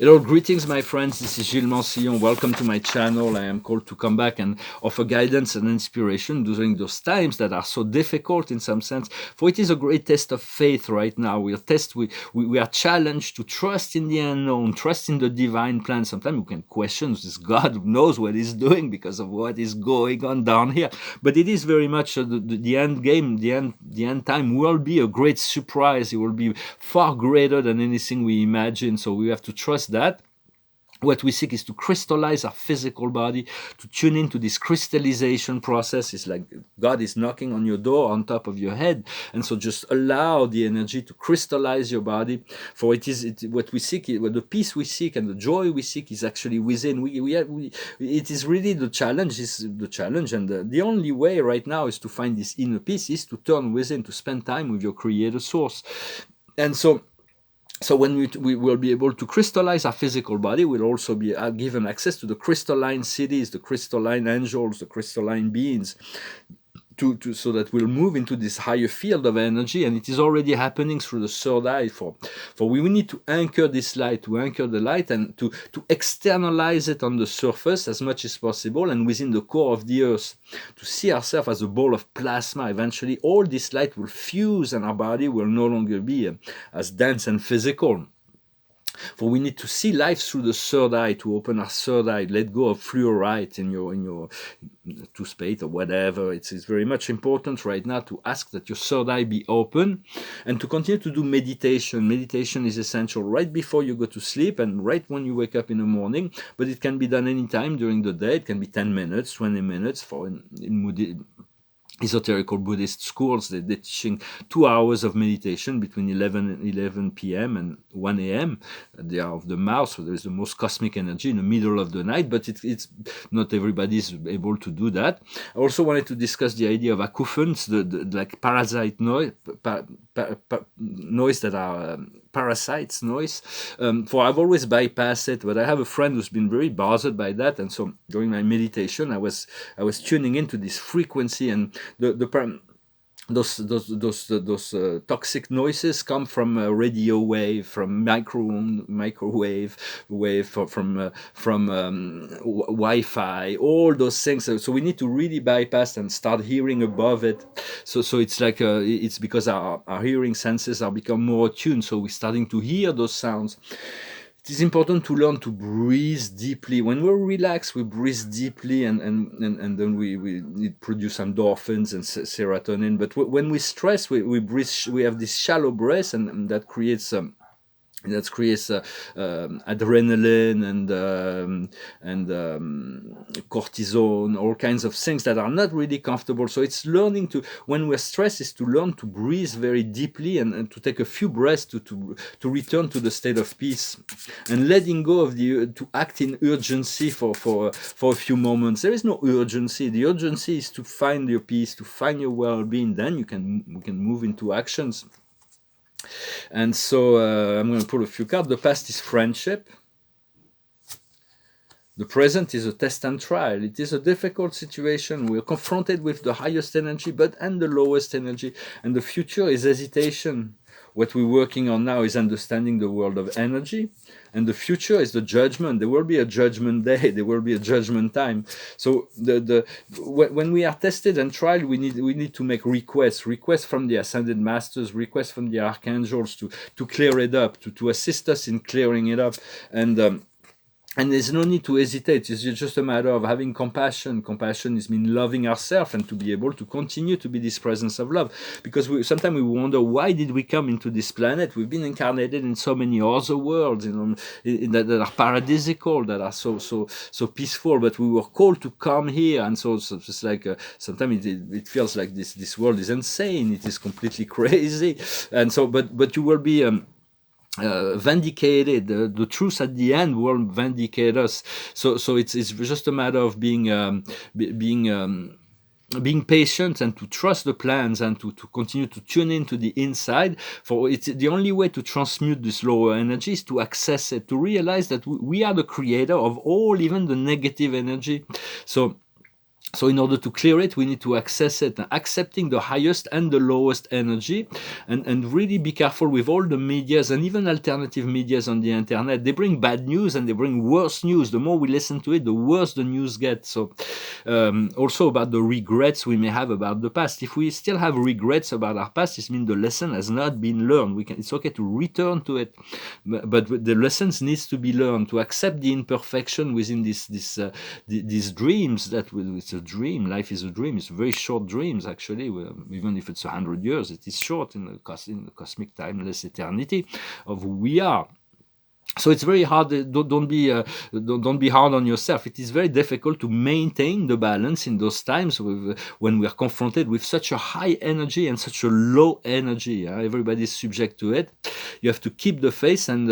Hello, greetings, my friends. This is Gillesmansillon. Welcome to my channel. I am called to come back and offer guidance and inspiration during those times that are so difficult in some sense. For it is a great test of faith right now. We are challenged to trust in the unknown, trust in the divine plan. Sometimes we can question this God who knows what he's doing because of what is going on down here. But it is very much the end game, the end time will be a great surprise. It will be far greater than anything we imagine. So we have to trust that. What we seek is to crystallize our physical body, to tune into this crystallization process. It's like God is knocking on your door on top of your head. And so just allow the energy to crystallize your body. For what we seek, what the peace we seek and the joy we seek is actually within. It is really the challenge, and the only way right now is to find this inner peace, is to turn within, to spend time with your creator source. And so when we will be able to crystallize our physical body, we'll also be given access to the crystalline cities, the crystalline angels, the crystalline beings, so that we'll move into this higher field of energy. And it is already happening through the third eye. For we need to anchor this light, to anchor the light, and to externalize it on the surface as much as possible, and within the core of the earth, to see ourselves as a ball of plasma. Eventually all this light will fuse, and our body will no longer be as dense and physical. For we need to see life through the third eye, to open our third eye, let go of fluorite in your toothpaste or whatever. It's very much important right now to ask that your third eye be open, and to continue to do meditation. Meditation is essential right before you go to sleep and right when you wake up in the morning, but it can be done anytime during the day. It can be 10 minutes, 20 minutes. For in esoterical Buddhist schools, they're teaching 2 hours of meditation between 11 p.m. and 1 a.m. They are of the mouth, so there is the most cosmic energy in the middle of the night, but it's not everybody is able to do that. I also wanted to discuss the idea of acouphens, the like parasite noise, noise that are parasites noise. For I've always bypassed it, but I have a friend who's been very bothered by that, and so during my meditation I was tuning into this frequency, and those toxic noises come from radio wave, from microwave wave, from Wi-Fi, all those things. So we need to really bypass and start hearing above it. So it's like it's because our hearing senses are become more attuned. So we're starting to hear those sounds. It is important to learn to breathe deeply. When we're relaxed, we breathe deeply, and then we produce endorphins and serotonin. But when we stress, we breathe. We have this shallow breath, and that creates adrenaline and cortisone, all kinds of things that are not really comfortable. So it's learning to, when we're stressed, is to learn to breathe very deeply, and to take a few breaths to return to the state of peace, and letting go of to act in urgency for a few moments. There is no urgency. The urgency is to find your peace, to find your well-being. Then we can move into actions. And so I'm going to pull a few cards. The past is friendship. The present is a test and trial. It is a difficult situation. We're confronted with the highest energy, and the lowest energy. And the future is hesitation. What we're working on now is understanding the world of energy, and the future is the judgment. There will be a judgment day. There will be a judgment time. So when we are tested and tried, we need to make requests from the ascended masters, requests from the archangels to clear it up, to assist us in clearing it up, and there's no need to hesitate. It's just a matter of having compassion. Compassion is mean loving ourselves, and to be able to continue to be this presence of love. Because sometimes we wonder, why did we come into this planet? We've been incarnated in so many other worlds, that are paradisical, that are so peaceful. But we were called to come here, and so it's like sometimes it feels like this world is insane. It is completely crazy, and so but you will be. Vindicated. The truth at the end will vindicate us. So it's just a matter of being patient, and to trust the plans, and to continue to tune into the inside. For it's the only way to transmute this lower energy is to access it, to realize that we are the creator of all, even the negative energy. So So in order to clear it, we need to access it, accepting the highest and the lowest energy, and really be careful with all the medias and even alternative medias on the internet. They bring bad news and they bring worse news. The more we listen to it, the worse the news gets. So also about the regrets we may have about the past. If we still have regrets about our past, it means the lesson has not been learned. It's okay to return to it, but the lessons needs to be learned, to accept the imperfection within these dreams. That it's a dream. Life is a dream. It's very short dreams, actually. Even if it's 100 years, it is short in the cosmic timeless eternity of who we are. So it's very hard. Don't be hard on yourself. It is very difficult to maintain the balance in those times when we are confronted with such a high energy and such a low energy. Everybody is subject to it. You have to keep the faith, and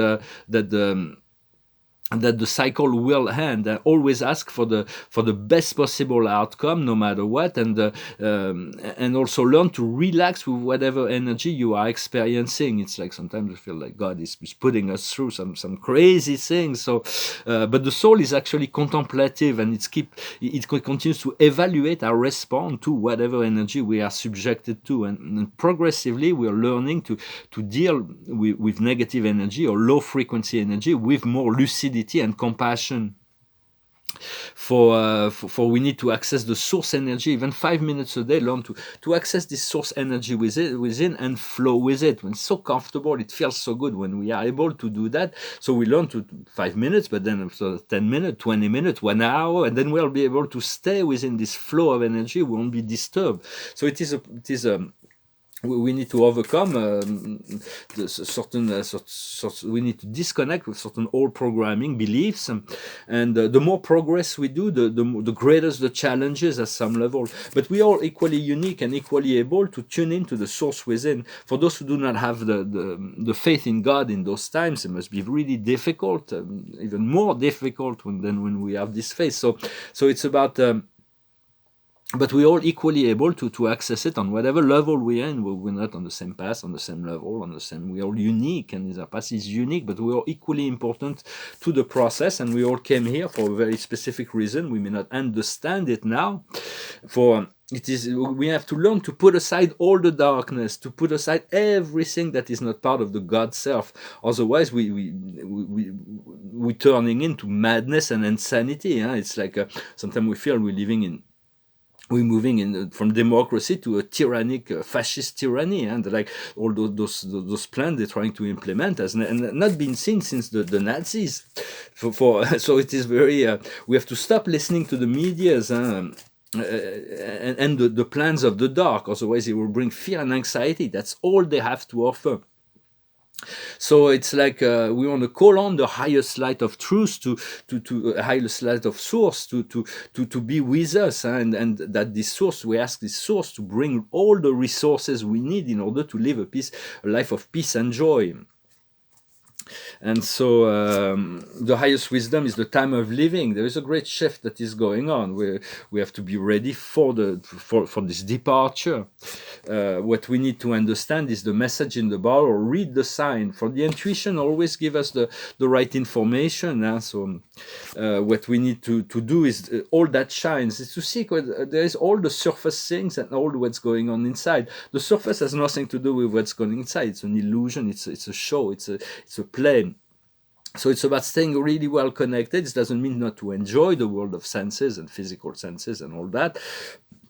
that the cycle will end. Always ask for the best possible outcome, no matter what, and also learn to relax with whatever energy you are experiencing. It's like sometimes we feel like God is putting us through some crazy things. So, but the soul is actually contemplative, and it continues to evaluate our response to whatever energy we are subjected to, and progressively we are learning to deal with negative energy or low frequency energy with more lucidity and compassion. For we need to access the source energy, even 5 minutes a day. Learn to access this source energy within and flow with it. When it's so comfortable, it feels so good when we are able to do that. So we learn to 5 minutes, but then after 10 minutes, 20 minutes, 1 hour, and then we'll be able to stay within this flow of energy. We won't be disturbed. So we need to overcome we need to disconnect with certain old programming beliefs, and the more progress we do, the greater the challenges at some level. But we are equally unique and equally able to tune into the source within. For those who do not have the faith in God in those times, it must be really difficult, even more difficult than when we have this faith. So it's about but we're all equally able to access it on whatever level we are in. We're not on the same path, on the same level, we're all unique, and our path is unique, but we're all equally important to the process, and we all came here for a very specific reason. We may not understand it now. We have to learn to put aside all the darkness, to put aside everything that is not part of the God self. Otherwise, we turning into madness and insanity. It's like sometimes we feel we're moving from democracy to a tyrannic, fascist tyranny, and like all those plans they're trying to implement has not been seen since the Nazis. So it is very. We have to stop listening to the medias. And the plans of the dark. Otherwise, it will bring fear and anxiety. That's all they have to offer. So it's like we want to call on the highest light of truth, to highest light of source to be with us, and that this source, we ask this source to bring all the resources we need in order to live a life of peace and joy. And so the highest wisdom is the time of living. There is a great shift that is going on. We have to be ready for this departure. What we need to understand is the message in the bottle, or read the sign. For the intuition, always give us the right information. So what we need to do is all that shines is to see there is all the surface things and all what's going on inside. The surface has nothing to do with what's going inside. It's an illusion. It's a show. It's a play. So it's about staying really well connected. It doesn't mean not to enjoy the world of senses and physical senses and all that,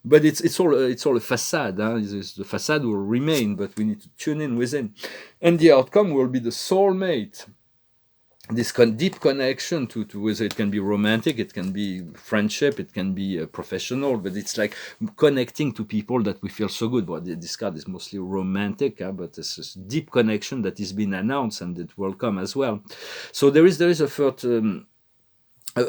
but it's all a facade. The facade will remain, but we need to tune in within, and the outcome will be the soulmate. This deep connection to whether it can be romantic, it can be friendship, it can be professional, but it's like connecting to people that we feel so good. Well, this card is mostly romantic, but it's this deep connection that is being announced, and it will come as well. So there is a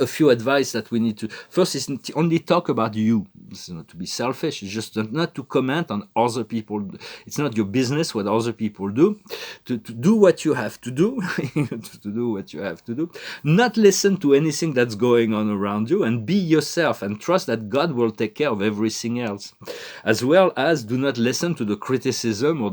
few advice that we need to. First is only talk about you. It's not to be selfish. It's just not to comment on other people. It's not your business what other people do. To do what you have to do. To do what you have to do. Not listen to anything that's going on around you, and be yourself, and trust that God will take care of everything else. As well as do not listen to the criticism or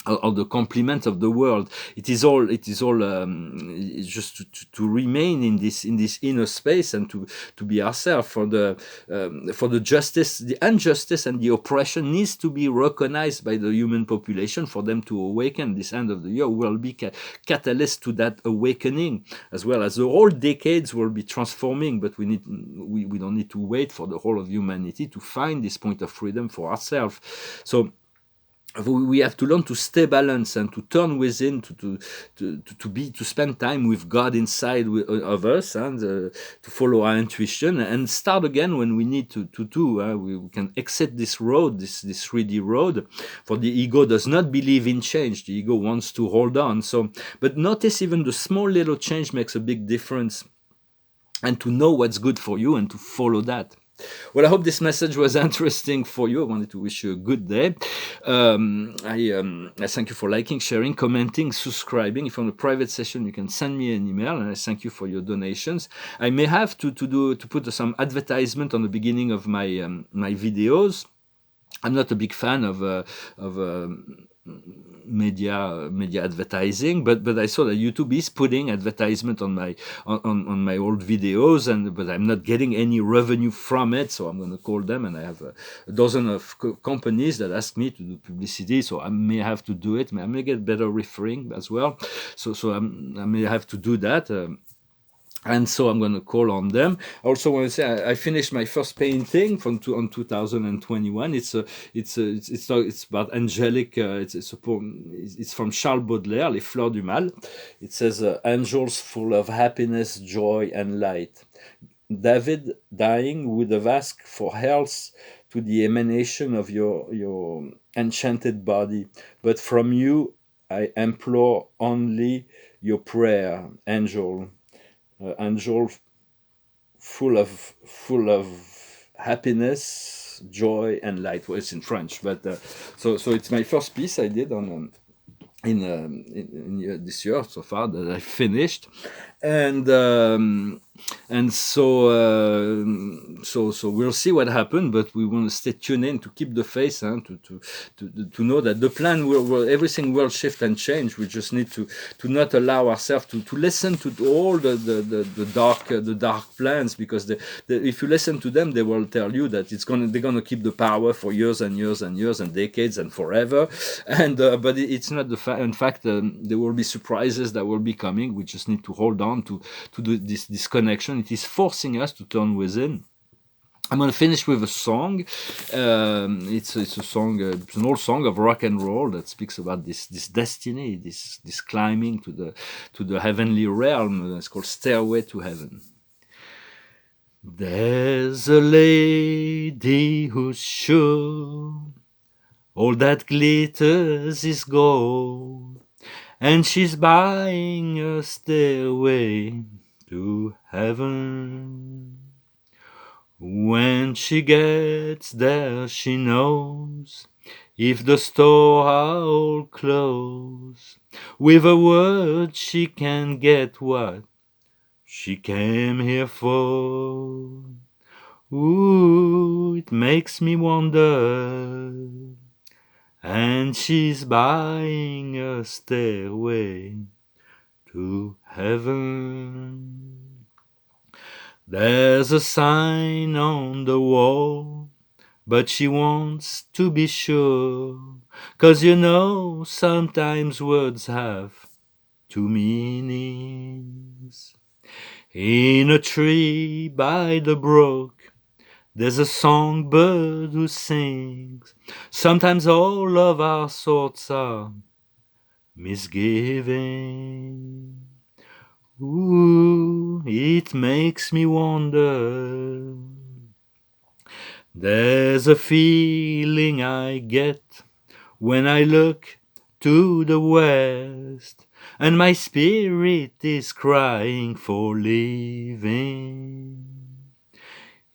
or the complement of the world. It is all it's just to remain in this inner space and to be ourselves. For the justice, the injustice and the oppression needs to be recognized by the human population for them to awaken. This end of the year will be catalyst to that awakening, as well as the whole decades will be transforming. But we don't need to wait for the whole of humanity to find this point of freedom for ourselves. So we have to learn to stay balanced and to turn within, to spend time with God inside of us, and to follow our intuition and start again when we need to do. We can exit this road, this 3D road. For the ego does not believe in change. The ego wants to hold on. So, but notice even the small little change makes a big difference, and to know what's good for you and to follow that. Well, I hope this message was interesting for you. I wanted to wish you a good day. I thank you for liking, sharing, commenting, subscribing. If you want a private session, you can send me an email, and I thank you for your donations. I may have to put some advertisement on the beginning of my my videos. I'm not a big fan of media advertising, but I saw that YouTube is putting advertisement on my old videos, but I'm not getting any revenue from it. So I'm going to call them, and I have a dozen of companies that ask me to do publicity. So I may have to do it. I may get better referring as well. So I may have to do that. And so I'm going to call on them. I also want to say I finished my first painting on 2021. It's about angelic. It's a poem. It's from Charles Baudelaire, Les Fleurs du Mal. It says, "Angels full of happiness, joy, and light. David, dying, would have asked for health to the emanation of your enchanted body, but from you I implore only your prayer, angel." Angel full of happiness, joy, and light. Well, it's in French, but so it's my first piece I did on in this year so far that I finished, and so we'll see what happens, but we want to stay tuned in to keep the faith, to know that the plan everything will shift and change. We just need to not allow ourselves to listen to all the dark plans, because if you listen to them, they will tell you that they're gonna keep the power for years and years and years and decades and forever, and but it's not the fact. In fact, there will be surprises that will be coming. We just need to hold on to this connection. It is forcing us to turn within. I'm going to finish with a song. It's a song. It's an old song of rock and roll that speaks about this destiny, this climbing to the heavenly realm. It's called "Stairway to Heaven." There's a lady who's sure all that glitters is gold, and she's buying a stairway to heaven. When she gets there, she knows if the store are all closed, with a word she can get what she came here for. Ooh, it makes me wonder. And she's buying a stairway to heaven. There's a sign on the wall, but she wants to be sure, 'cause you know sometimes words have two meanings. In a tree by the brook, there's a songbird who sings. Sometimes all of our thoughts are misgiving. Ooh, it makes me wonder. There's a feeling I get when I look to the west, and my spirit is crying for leaving.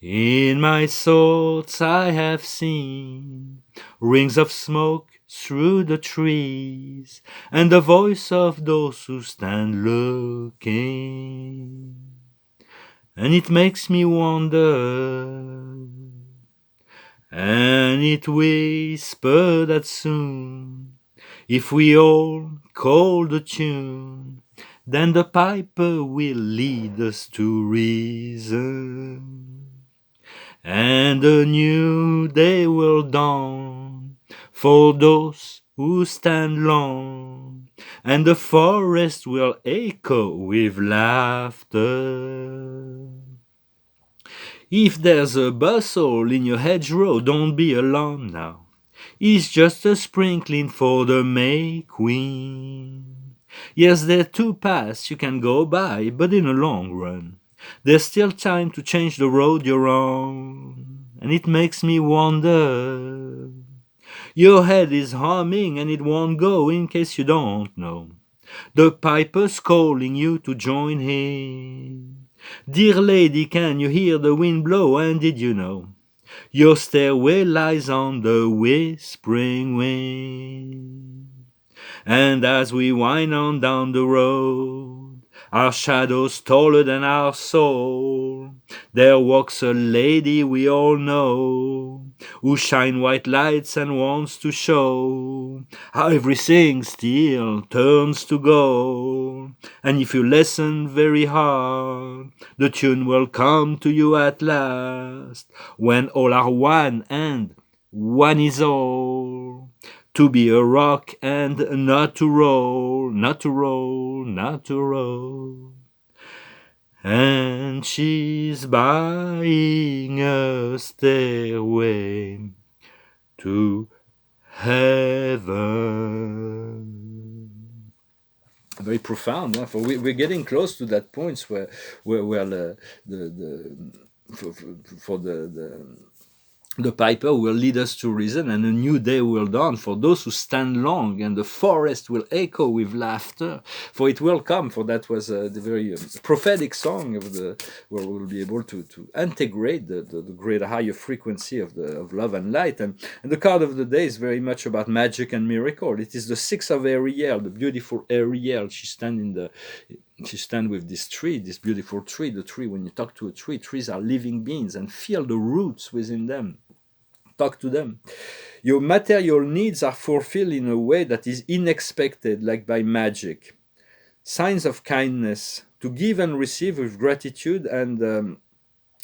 In my thoughts I have seen rings of smoke through the trees, and the voice of those who stand looking. And it makes me wonder, and it whispers that soon If we all call the tune, then the piper will lead us to reason, and a new day will dawn for those who stand long, and the forest will echo with laughter. If there's a bustle in your hedgerow, don't be alarmed now. It's just a sprinkling for the May Queen. Yes, there are 2 paths you can go by, but in the long run, there's still time to change the road you're on. And it makes me wonder. Your head is humming and it won't go in case you don't know. The piper's calling you to join him. Dear lady, can you hear the wind blow? And did you know your stairway lies on the whispering wind? And as we wind on down the road, our shadows taller than our soul, there walks a lady we all know, who shine white lights and wants to show how everything still turns to gold. And if you listen very hard, the tune will come to you at last, when all are one and one is all. To be a rock and not to roll, not to roll, not to roll. And she's buying a stairway to heaven. Very profound, huh? For we're getting close to that point where the for the piper will lead us to reason, and a new day will dawn for those who stand long, and the forest will echo with laughter, for it will come. For that was the very prophetic song of where we will be able to integrate the great higher frequency of love and light. And the card of the day is very much about magic and miracle. It is the 6 of Ariel, the beautiful Ariel. She stand with this tree, this beautiful tree. The tree, when you talk to a tree, trees are living beings, and feel the roots within them. Talk to them. Your material needs are fulfilled in a way that is unexpected, like by magic. Signs of kindness, to give and receive with gratitude and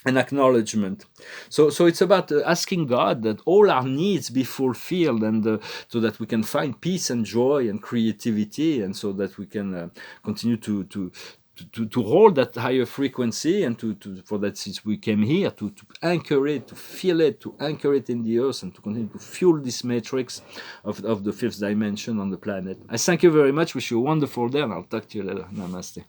acknowledgement. So it's about asking God that all our needs be fulfilled, and so that we can find peace and joy and creativity, and so that we can continue to hold that higher frequency, and for that, since we came here to anchor it, to feel it, to anchor it in the earth, and to continue to fuel this matrix of the 5th dimension on the planet. I thank you very much. Wish you a wonderful day, and I'll talk to you later. Namaste.